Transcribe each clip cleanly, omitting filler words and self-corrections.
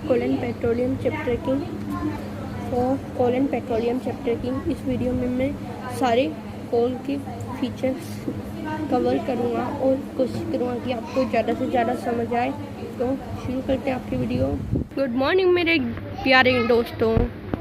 Colon petroleum chapter की इस video में मैं सारे कोल के फीचर्स कवर करूँगा और कोशिश करूँगा कि आपको ज़्यादा से ज़्यादा समझ आए। तो शुरू करते हैं आपकी वीडियो। गुड मॉर्निंग मेरे प्यारे दोस्तों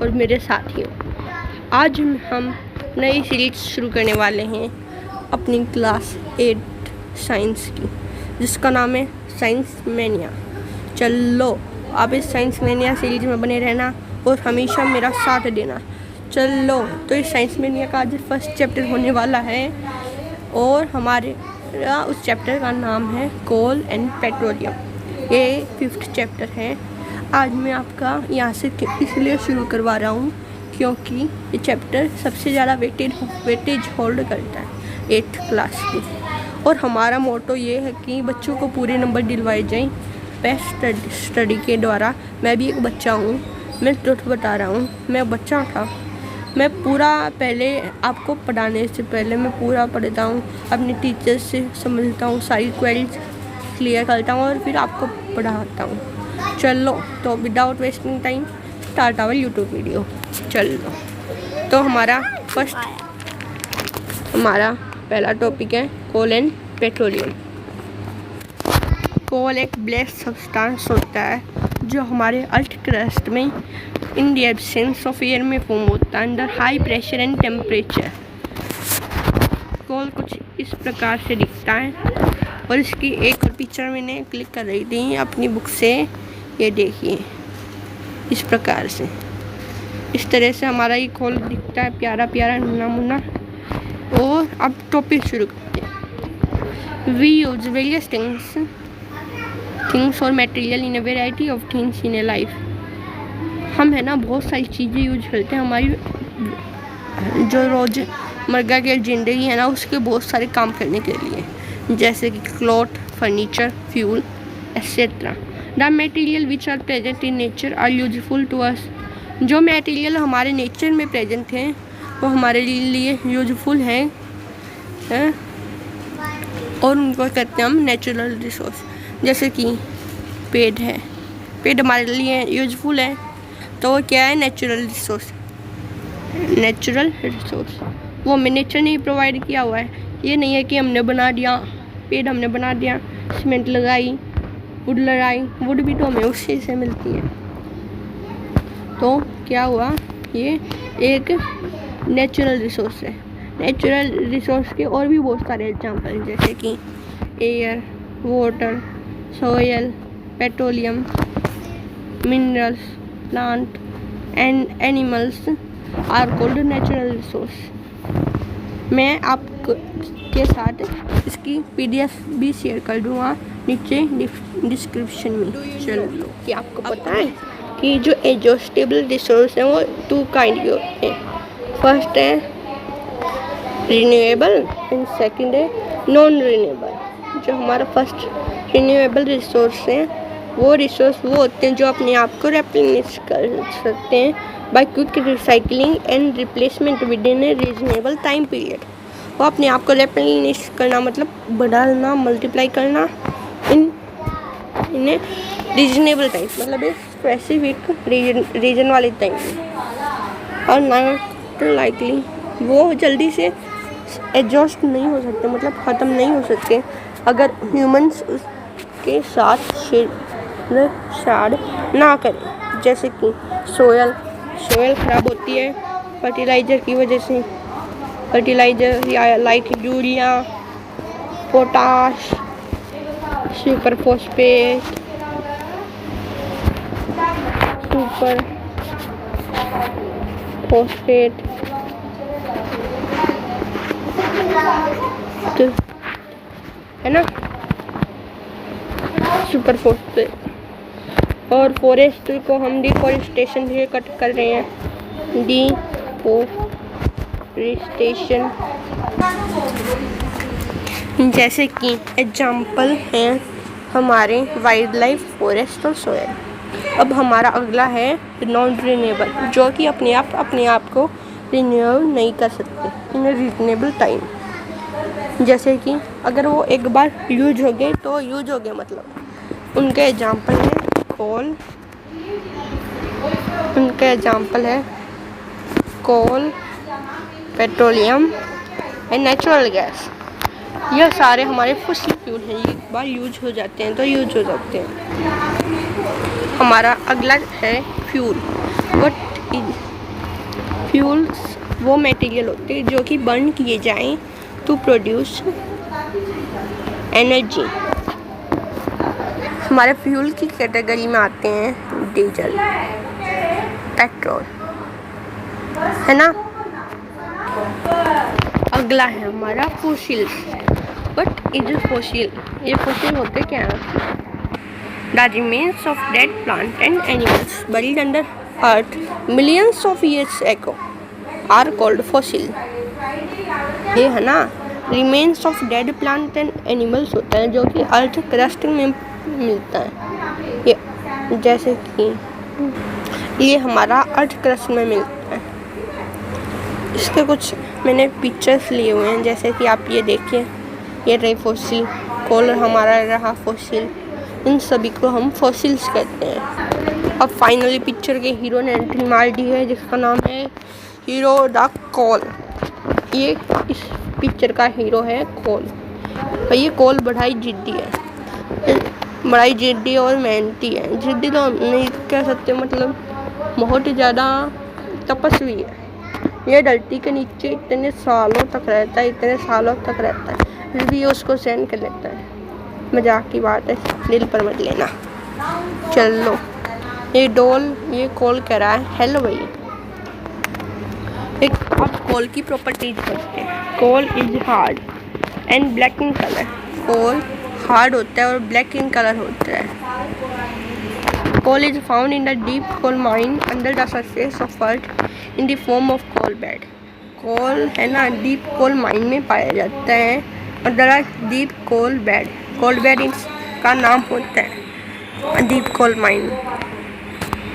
और मेरे साथियों। आज हम नई सीरीज शुरू करने वाले हैं अपनी क्लास 8 साइंस की, जिसका नाम है साइंस मैनिया। चलो आप इस साइंस मैनिया सीरीज में बने रहना और हमेशा मेरा साथ देना। चलो तो इस साइंस मैनिया का आज फर्स्ट चैप्टर होने वाला है और हमारे उस चैप्टर का नाम है कोल एंड पेट्रोलियम। ये 5th चैप्टर है। आज मैं आपका यहाँ से इसलिए शुरू करवा रहा हूँ क्योंकि ये चैप्टर सबसे ज़्यादा वेटेज होल्ड करता है 8th क्लास की। और हमारा मोटो ये है कि बच्चों को पूरे नंबर दिलवाए जाएं बेस्ट स्टडी के द्वारा। मैं भी एक बच्चा हूँ, मैं ट्रुथ बता रहा हूँ, मैं बच्चा था। मैं पूरा पहले आपको पढ़ाने से पहले मैं पूरा पढ़ता हूँ, अपने टीचर्स से समझता हूँ, सारी क्वेरीज क्लियर करता हूँ और फिर आपको पढ़ाता हूँ। चलो तो without wasting time start our YouTube video. चलो तो हमारा पहला टॉपिक है कोल एंड पेट्रोलियम। कोल एक ब्लैक सब्सटेंस होता है जो हमारे अर्थ क्रस्ट में in the absence of air में फॉर्म होता है under high pressure and temperature. Coal कुछ इस प्रकार से दिखता है और इसकी एक और पिक्चर मैंने क्लिक कर रही थी अपनी बुक से। ये देखिए इस प्रकार से, इस तरह से हमारा ये कोल दिखता है, प्यारा प्यारा नमूना। और अब टॉपिक शुरू करते हैं। वी यूज वेरियस थिंग्स और material in a variety of things in A life. हम है ना बहुत सारी चीज़ें यूज करते हैं हमारी जो रोज़मर्रा की ज़िंदगी है ना उसके बहुत सारे काम करने के लिए, जैसे कि cloth, furniture, fuel etcetera. The material which are present in nature are useful to us. जो मटेरियल हमारे नेचर में प्रेजेंट हैं वो हमारे लिए यूजफुल हैं और उनको कहते हैं हम नेचुरल रिसोर्स। जैसे कि पेड़ है, पेड़ हमारे लिए यूजफुल है, तो वो क्या है, नेचुरल रिसोर्स। वो हमें नेचर ने ही प्रोवाइड किया हुआ है। ये नहीं है कि हमने बना दिया, पेड़ हमने बना दिया, सीमेंट लगाई, वुड लगाई, वुड भी तो हमें उसी से मिलती है। तो क्या हुआ, ये एक नेचुरल रिसोर्स है। नेचुरल रिसोर्स के और भी बहुत सारे एग्जाम्पल जैसे कि air, water, soil, petroleum, minerals, plant and animals are called natural resource. मैं आपके साथ इसकी PDF भी शेयर कर दूँगा नीचे डिस्क्रिप्शन में। चलो कि आपको पता है कि जो एग्जॉस्टेबल रिसोर्स हैं वो 2 काइंड के होते हैं। फर्स्ट है रिन्यूएबल एंड सेकंड है नॉन रिन्यूएबल। जो हमारा फर्स्ट रिन्यूएबल रिसोर्स है वो रिसोर्स वो होते हैं जो अपने आप को रिप्लेनिश कर सकते हैं by quick recycling and replacement within a reasonable time period. वो अपने आप को रिप्लेनिश करना मतलब बढ़ाना, मल्टीप्लाई करना इन ए रीजनेबल टाइम, मतलब एक स्पेसिफिक रीजन वाले टाइम में। और नॉट लाइकली वो जल्दी से एडजस्ट नहीं हो सकते, मतलब ख़त्म नहीं हो सकते अगर ह्यूमंस उसके साथ छेड़छाड़ ना करें। जैसे कि सोयल ख़राब होती है फर्टिलाइज़र की वजह से। फर्टिलाइज़र या like urea, potash, super phosphate, है ना, सुपर फॉस्फेट। और फॉरेस्ट को हम डिफॉरेस्टेशन से कट कर रहे हैं। डिफॉरेस्टेशन जैसे कि एग्जाम्पल हैं हमारे वाइल्ड लाइफ, फॉरेस्ट और सोयल। अब हमारा अगला है नॉन रिन्यूएबल, जो कि अपने आप को रिन्यू नहीं कर सकते इन रीजनेबल टाइम। जैसे कि अगर वो एक बार यूज हो गए तो यूज हो गए, मतलब उनके एग्जाम्पल हैं कोल, उनका एग्जाम्पल है कोल, पेट्रोलियम एंड नेचुरल गैस। यह सारे हमारे फॉसिल फ्यूल हैं, ये एक बार यूज हो जाते हैं तो यूज हो जाते हैं। हमारा अगला है फ्यूल। What is fuels? वो मटेरियल होते हैं जो कि बर्न किए जाएं टू प्रोड्यूस एनर्जी। हमारे फ्यूल की कैटेगरी में आते हैं डीजल, पेट्रोल, है ना। अगला है हमारा फॉसिल्स। But is fossil? ये फॉसिल होते क्या हैं? The remains of dead plant and animals buried under earth millions of years ago are called fossil. ये है ना, remains of dead plant and animals होता है जो कि अर्थ क्रस्ट में मिलता है। ये जैसे कि ये हमारा अर्थ क्रस्ट में मिलता है। इसके कुछ मैंने पिक्चर्स लिए हुए हैं, जैसे कि आप ये देखिए, ये रही फॉसिल, कोल हमारा रहा फॉसिल। इन सभी को हम फॉसिल्स कहते हैं। अब फाइनली पिक्चर के हीरो ने एंट्री मार दी है, जिसका नाम है हीरो द कोल। ये इस पिक्चर का हीरो है कोल। और ये कोल बड़ा ही जिद्दी है, बड़ा ही जिद्दी और मेहनती है। जिद्दी तो नहीं कह सकते, मतलब बहुत ही ज़्यादा तपस्वी है। ये धरती के नीचे इतने सालों तक रहता है, इतने सालों तक रहता है, फिर भी ये उसको सहन कर लेता है। मजाक की बात है, दिल पर मत लेना। चलो, ये ये कॉल कह रहा है हेलो भाई। एक अब कॉल की प्रॉपर्टीज पढ़ते हैं। Call is hard and black in colour. Call hard होता है और ब्लैक इन कलर होता है। Coal is found in the deep coal mine under the surface of earth in the form of coal bed. कोल है ना, deep coal mine में पाया जाता है और दरा deep coal bed. Coal bed इसका नाम होता है, deep coal mine.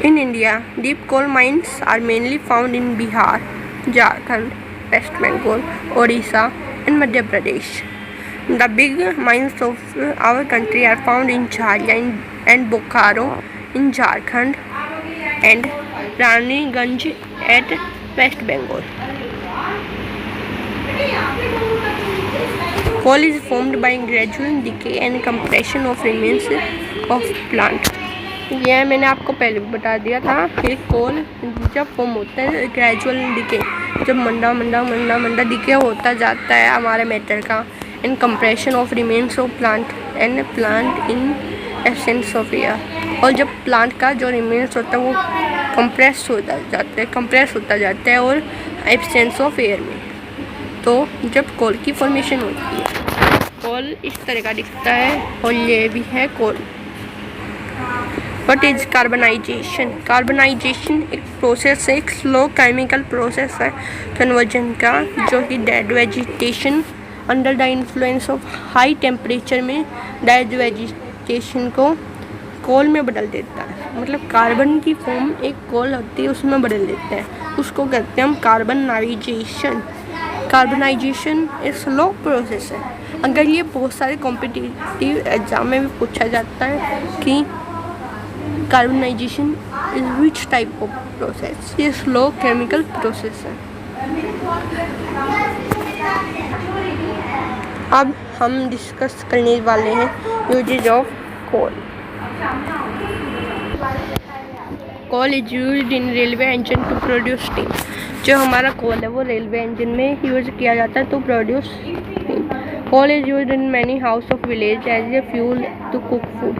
In India deep coal mines are mainly found in Bihar, Jharkhand, west Bengal, Odisha and Madhya Pradesh. The big mines of our country are found in Jharkhand and Bokaro in Jharkhand and Raniganj at West Bengal. Coal is formed by gradual decay and compression of remains of plant. यह मैंने आपको पहले भी बता दिया था कि कोल जब फॉर्म होता है ग्रेजुअल डिके, जब मंदा मंदा मंदा मंदा डिके होता जाता है हमारे मैटर का, इन compression of remains of plant and plant in absence of air. और जब प्लांट का जो रिमेन्स होता है वो कंप्रेस होता जाता है और एब्सेंस ऑफ एयर में, तो जब कोल की फॉर्मेशन होती है। कोल इस तरह का दिखता है और ये भी है coal. What is carbonization? Carbonization एक प्रोसेस है, एक स्लो केमिकल प्रोसेस है कन्वर्जन का, जो कि dead vegetation under the influence of high temperature में डेड वेजिटेशन को कोल में बदल देता है। मतलब कार्बन की फॉर्म एक कोल होती है उसमें बदल देते हैं, उसको कहते हैं हम कार्बनाइजेशन। कार्बनाइजेशन एक स्लो प्रोसेस है। अगर ये बहुत सारे कॉम्पिटिटिव एग्जाम में भी पूछा जाता है कि carbonisation is which type of process, ये स्लो केमिकल प्रोसेस है। अब हम डिस्कस करने वाले हैं usages of coal. Coal is used in railway engine to produce steam. जो हमारा कोल है वो रेलवे इंजन में यूज किया जाता है to produce steam. Coal is used in many house of village as a fuel to cook food.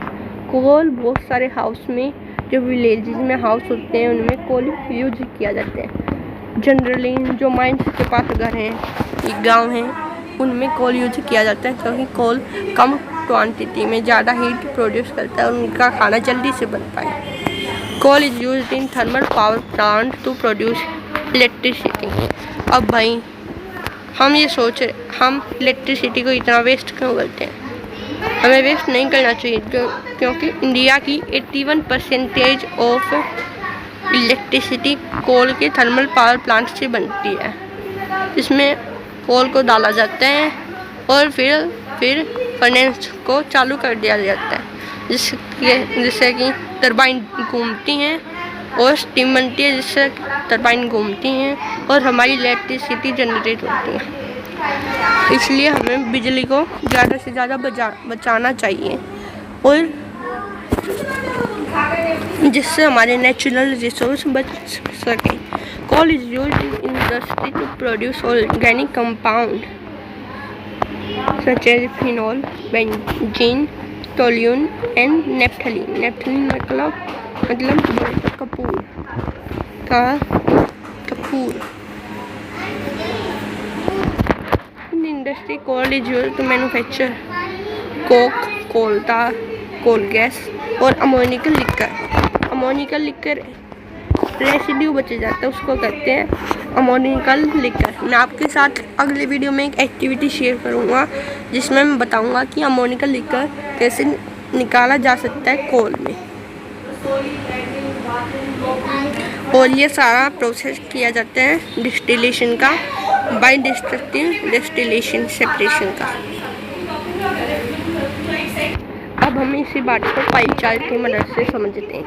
Coal बहुत सारे हाउस में, जो विलेजेस में हाउस होते हैं उनमें कोल यूज किया जाता है। जनरली जो माइंस के पास घर हैं, गांव हैं, उनमें कोल यूज किया जाता है क्योंकि कोल कम क्वांटिटी में ज़्यादा हीट प्रोड्यूस करता है और उनका खाना जल्दी से बन पाए। Coal is used in thermal power plant to produce electricity. अब भाई हम ये सोच रहे, हम इलेक्ट्रिसिटी को इतना वेस्ट क्यों करते हैं? हमें वेस्ट नहीं करना चाहिए क्योंकि इंडिया की 81% ऑफ इलेक्ट्रिसिटी कोल के थर्मल पावर प्लांट से बनती है। इसमें कोल को डाला जाता है और फिर फर्नेस को चालू कर दिया जाता है, जिससे कि टरबाइन घूमती हैं और स्टीम बनती है, जिससे टरबाइन घूमती हैं और हमारी इलेक्ट्रिसिटी जनरेट होती है। इसलिए हमें बिजली को ज़्यादा से ज़्यादा बचाना चाहिए और जिससे हमारे नेचुरल रिसोर्स बच सकें। Coal is used in industry to produce organic compound such as phenol, benzene, toluene and naphthalene. Naphthalene मतलब कपूर in industry coal is used to manufacture coke, coal tar, coal gas और ammoniacal liquor residue बचे जाता है, उसको कहते हैं ammoniacal liquor. मैं आपके साथ अगले वीडियो में एक एक्टिविटी शेयर करूंगा जिसमें मैं बताऊंगा कि अमोनिकल लिकर कैसे निकाला जा सकता है कोल में। और ये सारा प्रोसेस किया जाता है डिस्टिलेशन का, बाय डिस्ट्रक्टिव डिस्टिलेशन सेपरेशन का। अब हम इसी बात को पाई चार्ट की मदद से समझते हैं।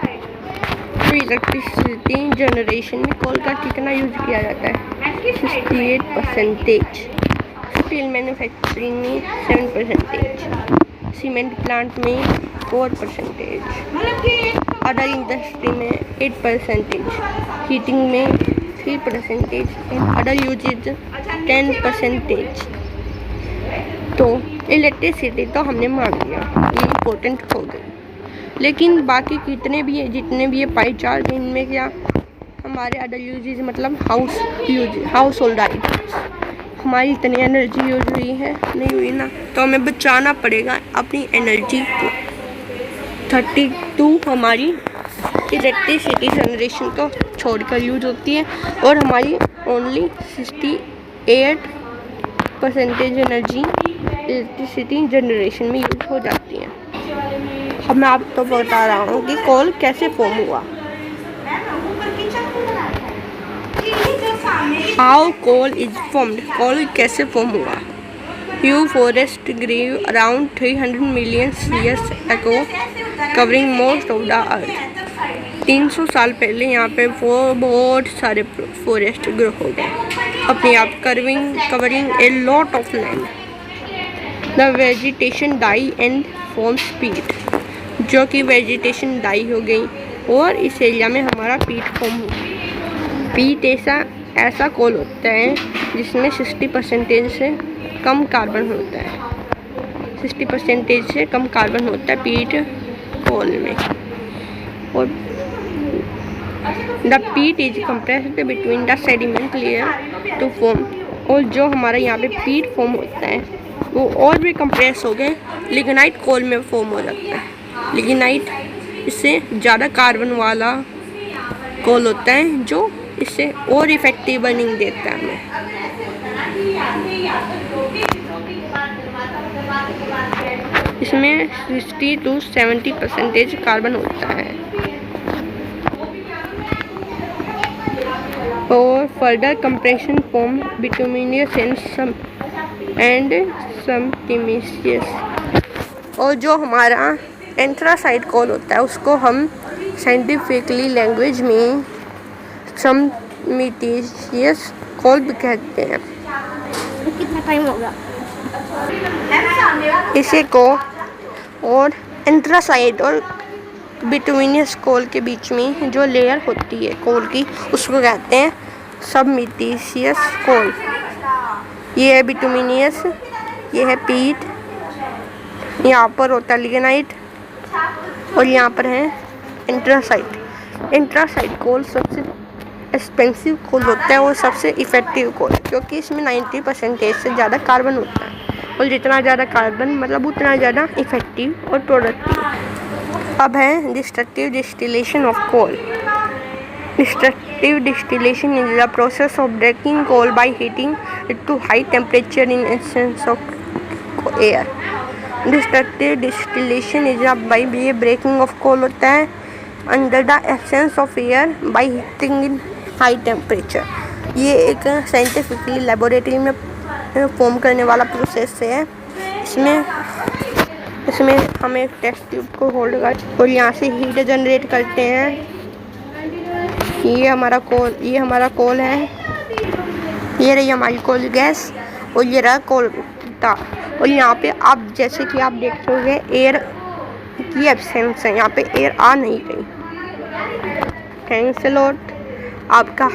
तो इलेक्ट्रिसिटी जनरेशन में कोल का कितना यूज किया जाता है? 68%, स्टील मैन्युफैक्चरिंग में 7%, सीमेंट प्लांट में 4%, अदर इंडस्ट्री में 8%, हीटिंग में 3% एंड अदर यूजेज 10%। तो इलेक्ट्रिसिटी तो हमने मान लिया, ये इम्पोर्टेंट हो गई, लेकिन बाकी जितने भी ये पाई चार्ट हैं, इनमें क्या हमारे अदर यूजेज मतलब हाउस होल्ड आइटम्स, हमारी इतनी एनर्जी यूज हुई है नहीं हुई ना, तो हमें बचाना पड़ेगा अपनी एनर्जी को। 32 हमारी इलेक्ट्रिसिटी जनरेशन को छोड़कर यूज होती है और हमारी ओनली 68% एनर्जी इलेक्ट्रिसिटी जनरेशन में यूज हो जाती है। अब मैं आपको बता रहा हूँ कि कोल कैसे फॉर्म हुआ। How coal is formed, coal कैसे फॉर्म हुआ। Huge forest grew around 300 million years ago covering most of the earth. 300 साल पहले यहाँ पे वो बहुत सारे फॉरेस्ट ग्रो हो गए अपने आप, covering a lot of land. The vegetation die and form peat, जो कि वेजिटेशन डाई हो गई और इस एरिया में हमारा पीट फॉर्म हो। पीट ऐसा कोल होता है जिसमें 60% से कम कार्बन होता है। 60% से कम कार्बन होता है पीट कोल में। और the peat is compressed between the sediment layer to form, और जो हमारा यहाँ पे पीट फॉर्म होता है वो और भी कंप्रेस हो गए लिग्नाइट कोल में फॉर्म हो जाता है। लिग्नाइट इससे ज़्यादा कार्बन वाला कोल होता है जो इससे और इफेक्टिव बर्निंग देता है हमें। इसमें 60 to 70% कार्बन होता है। और further compression form bituminous and some टीमिशियस। और जो हमारा एंथ्रासाइट कोल होता है उसको हम साइंटिफिकली लैंग्वेज में सममिटिशियस कोल भी कहते हैं। कितना टाइम होगा इसे को। और एंथ्रासाइट और बिटुमिनियस कोल के बीच में जो लेयर होती है कोल की उसको कहते हैं सबमिटिशियस कोल। ये है बिटुमिनियस, ये है पीट, यहाँ पर होता है लिग्नाइट और यहाँ पर है एंथ्रासाइट। एंथ्रासाइट कोल सबसे एक्सपेंसिव कोल होता है और सबसे इफ़ेक्टिव कोल, क्योंकि इसमें 90% से ज़्यादा कार्बन होता है और जितना ज़्यादा कार्बन मतलब उतना ज़्यादा इफ़ेक्टिव और प्रोडक्टिव। अब है destructive distillation of coal. Destructive distillation is the process of breaking coal by heating it to high temperature in absence of air. Destructive distillation is by ये ब्रेकिंग ऑफ कोल होता है under the absence of air by heating in high temperature. ये एक scientifically laboratory में form करने वाला process है। इसमें इसमें हम एक टेस्ट ट्यूब को होल्ड कर और यहाँ से हीट जनरेट करते हैं। ये हमारा कोल है, ये रही हमारी कोल गैस और ये रहा कोल ता। और यहाँ पे आप जैसे कि आप देख रहे होंगे एयर की एब्सेंस है, यहाँ पे एयर आ नहीं रही। थैंक्स अ लॉट आपका।